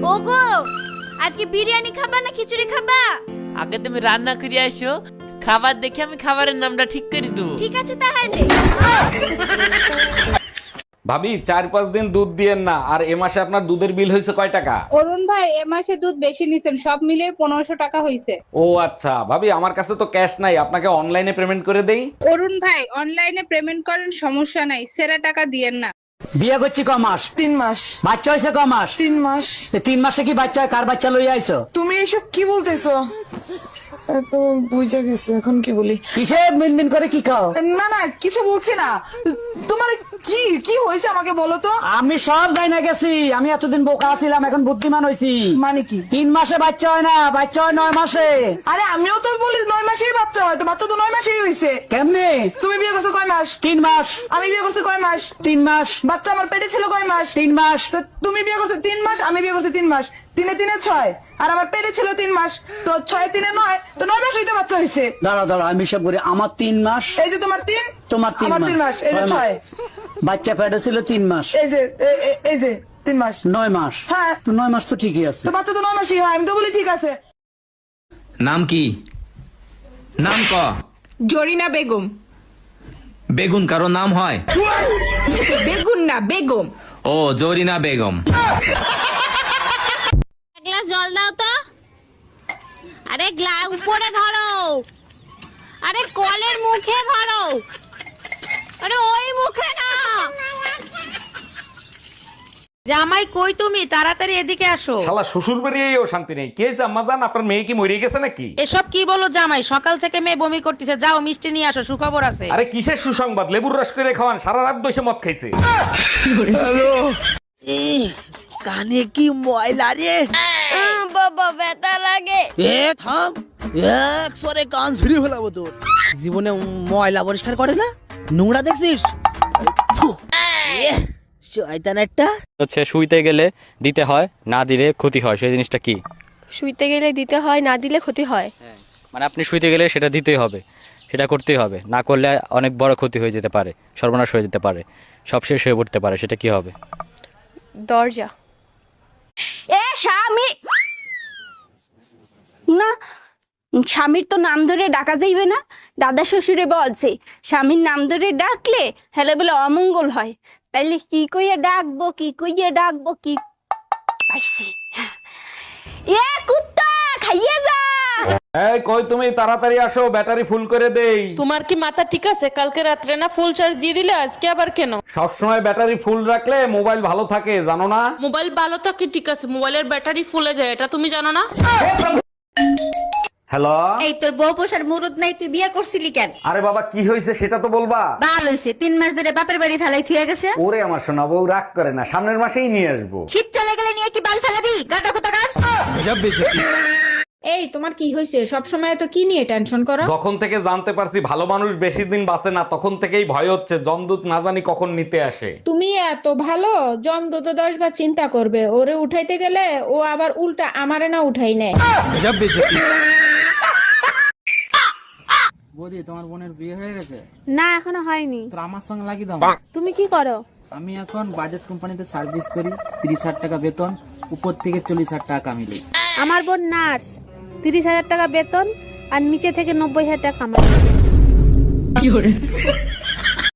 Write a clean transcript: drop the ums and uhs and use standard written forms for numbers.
ওগো, আজকে বিরিয়ানি খাবা না খিচুড়ি খাবা? আগে তুমি রান্না করে আসো, খাবার দেখে আমি খাবারের নামটা ঠিক করে দেবো। ঠিক আছে তাহলে। ভাবি 4-5 দিন দুধ দিয়েন না। আর এ মাসে আপনার দুধের বিল হয়েছে কয় টাকা? অরুণ ভাই এ মাসে দুধ বেশি নিছেন, সব মিলিয়ে 1500 টাকা হইছে। ও আচ্ছা ভাবি, আমার কাছে তো ক্যাশ নাই, আপনাকে অনলাইনে পেমেন্ট করে দেই। অরুণ ভাই অনলাইনে পেমেন্ট করেন, সমস্যা নাই, সেরা টাকা দিয়েন না। বিয়ে করছি ক মাস? 3 মাস। বাচ্চা হয়েছে ক মাস? 3 মাস। 3 মাসে কি বাচ্চা হয়? কার বাচ্চা লইয়া আইছো? তুমি এসব কি বলতেছো? তো বুঝা গেছে, এখন কি বলি? কিসে মিনমিন করে কি খাও? না না, কিছু বলছি না। তোমার কি কি হয়েছে আমাকে বলো তো। আমি সব যাই না গেছি, আমি এতদিন বোকা ছিলাম, এখন বুদ্ধিমান হয়েছি। মানে কি? 3 মাসে বাচ্চা হয় না, বাচ্চা হয় 9 মাসে। আরে আমিও তো বলি 9 মাসেই বাচ্চা হয়, তো বাচ্চা তো 9 মাসেই হয়েছে। কেমনে? তুমি বিয়ে করছো কয় মাস? 3 মাস। আমি বিয়ে করছি কয় মাস? 3 মাস। বাচ্চা আমার পেটে ছিল কয় মাস? 3 মাস। তো তুমি বিয়ে করছো 3 মাস, আমি বিয়ে করছি 3 মাস। 3 3 6, আর আমার পেটে ছিল 3 মাস, তো 6 3 9, তো 9 মাস হইতে বাচ্চা হয়েছে। দাঁড়া দাঁড়া, আমি সব করি। আমার 3 মাস, এই যে তোমার 3, তোমার 3 আমার 3 মাস, এই যে 6, বাচ্চা পেটে ছিল 3 মাস, এই যে এই যে 3 মাস, 9 মাস। হ্যাঁ। তো 9 মাস তো ঠিকই আছে। তো বাচ্চা তো 9 মাসই হয়, আমি তো বলি ঠিক আছে। নাম কি? নাম ক। জরিনা বেগম। বেগুন কারো নাম হয়? বেগুন না, বেগম। ও, জরিনা বেগম। এক গ্লাস জল দাও তো। আরে উপরে ধরো, আরে কলের মুখে ধরো, আরে ওই মুখে না। জামাই কই তুমি? তাড়াতাড়ি এদিকে আসো। শালা শ্বশুর বেরিয়েও শান্তি নেই। কে আম্মা জান, আপনার মেয়ে কি মরে গেছে নাকি? এসব কি বলো জামাই? সকাল থেকে মেয়ে বমি করতেছে, যাও মিষ্টি নিয়ে আসো, সুখবর আছে। আরে কিসের সুসংবাদ? লেবুর রস করে খাওয়ান, সারা রাত বসে মদ খাইছে। কানে কি ময়লা রে? বাবা ব্যথা লাগে। থাম, এক সরে কান ঝুরি হলাবো তোর। জীবনে ময়লা পরিষ্কার করে না, নোংরা দেখছিস? শয়তান একটা। হচ্ছে শুইতে গেলে দিতে হয়, না দিলে ক্ষতি হয়, সেই জিনিসটা কি? শুইতে গেলে দিতে হয়, না দিলে ক্ষতি হয়। মানে আপনি শুইতে গেলে সেটা দিতেই হবে, সেটা করতেই হবে, না করলে অনেক বড় ক্ষতি হয়ে যেতে পারে, সর্বনাশ হয়ে যেতে পারে, সব শেষ হয়ে পড়তে পারে। সেটা কি হবে? দরজা। এ স্বামী না, স্বামীর তো নাম ধরে ডাকা যাইবে না। দাদা শ্বশুরে বলছে স্বামীর নাম ধরে ডাকলে হেলে বলে অমঙ্গল হয়। তাইলে কি কইয়া ডাকবো, কি কইয়া ডাকবো, কি পাইছি। এ কুত্তা খাইয়ে যা। এই কই তুমি, তাড়াতাড়ি আসো, ব্যাটারি ফুল করে দেই। তোমার কি মাথা ঠিক আছে? কালকে রাত্রে না ফুল চার্জ দিয়ে দিলে, আজকে আবার কেন? সবসময় ব্যাটারি ফুল রাখলে মোবাইল ভালো থাকে, জানো না? মোবাইল ভালো থাকে ঠিক আছে, মোবাইলের ব্যাটারি ফুলে যায়, এটা তুমি জানো না? হ্যালো। এই তোর বউ পোষার মুরুদ নাই, তুই বিয়ে করছিলি কেন? আরে বাবা, কি হয়েছে সেটা তো বলবা। ভালো হয়েছে, 3 মাস ধরে বাপের বাড়ি ফেলাই থুয়ে গেছে। ওরে আমার সোনা বউ, রাগ করে না, সামনের মাসেই নিয়ে আসবো। শীত চলে গেলে নিয়ে কি বাল ফেলাবি? গাদা কোথাকার। এই তোমার কি হয়েছে? সব সময় তো কি নিয়ে টেনশন করো? যখন থেকে জানতে পারছি ভালো মানুষ বেশি দিন বাঁচে না, তখন থেকেই ভয় হচ্ছে জমদূত না জানি কখন নিতে আসে। তুমি এত ভালো, জমদূত 10 বার চিন্তা করবে, ওরে উঠাইতে গেলে ও আবার উল্টা আমারে না উঠাই নেয়। বৌদি, তোমার বোনের বিয়ে হয়ে গেছে? না, এখনো হয়নি। তো আমার সঙ্গে লাগিয়ে দাও। তুমি কি করো? আমি এখন বাজাজ কোম্পানিতে সার্ভিস করি, 30,000 টাকা বেতন, উপর থেকে 40,000 টাকা কামিয়ে। আমার বোন নার্স, 30,000 টাকা বেতন আর নিচে থেকে 90,000 টাকা কামাই।